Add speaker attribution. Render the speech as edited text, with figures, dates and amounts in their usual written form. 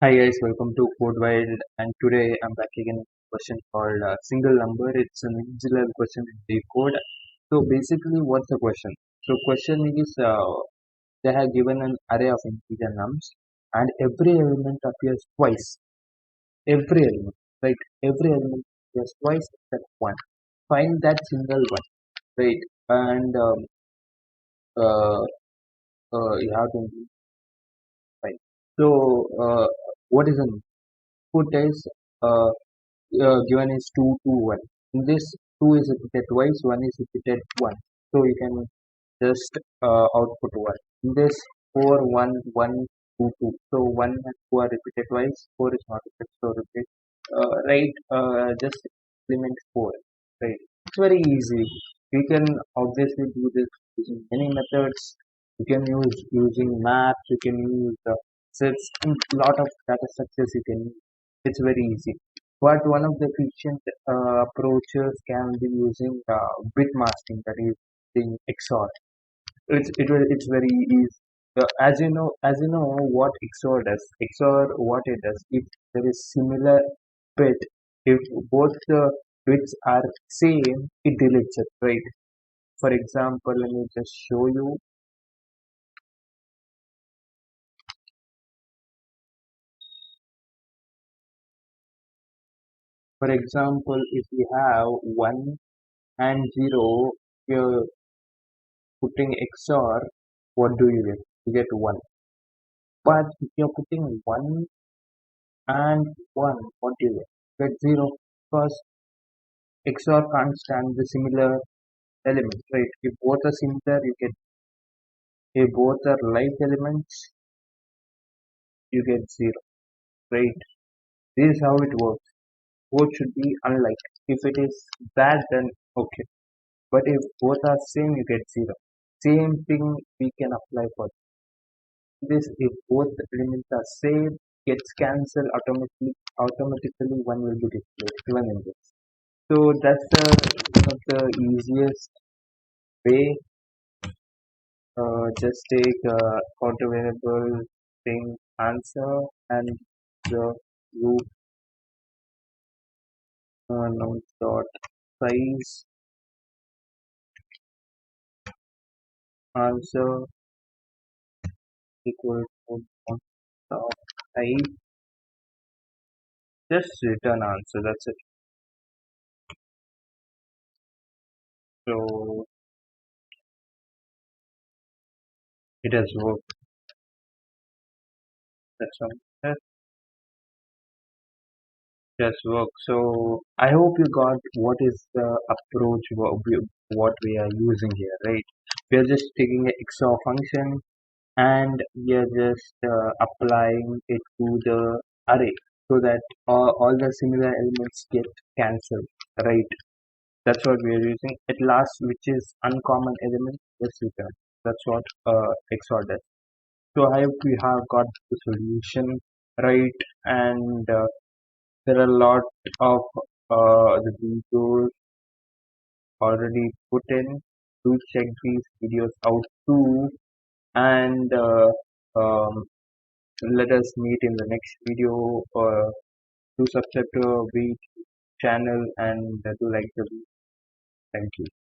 Speaker 1: Hi guys, welcome to Code Wild, and today I'm back again with a question called single number. It's an easy question in the code. So basically, what's the question? So question is they have given an array of integer nums, and every element appears twice. Every element, right? Every element appears twice except one. Find that single one, right? And uh, you have to find. So what is an input is uh, given is 2 2 1. In this 2 is repeated twice, 1 is repeated once. So you can just output 1. In this 4 1 1 2 2. So 1 and 2 are repeated twice, 4 is not repeated, so repeat. Right, just implement 4. Right. It's very easy. You can obviously do this using many methods. You can use using maps, you can use sets, and lot of data structures you can use. It's very easy. But one of the efficient approaches can be using bit masking, that is using XOR. It's very easy. As you know what XOR does. XOR, what it does, if there is similar bit, if both the bits are same, it deletes it, right? For example, let me just show you. For example, if we have 1 and 0, you're putting XOR, what do you get? You get 1. But if you're putting 1 and 1, what do you get? Get 0. Because XOR can't stand the similar elements, right? If both are similar, you get, if both are like elements, you get 0, right? This is how it works. Both should be unlike. If it is that, then okay. But if both are same, you get 0. Same thing we can apply for this. If both elements are same, gets cancelled automatically. Automatically, one will be displayed even in this. So that's one of the easiest way. Just take counter variable thing answer and the loop node dot size answer equal to node dot type. Just return answer. That's it. So it has worked. That's all. That does work. So I hope you got what is the approach what we are using here, right? We are just taking a XOR function and we are just applying it to the array so that all the similar elements get cancelled, right? That's what we are using. At last, which is uncommon element, just return. That's what XOR does. So I hope we have got the solution right, and there are a lot of the videos already put in. Do check these videos out too, and um, let us meet in the next video. Do subscribe to our channel and do like the video. Thank you.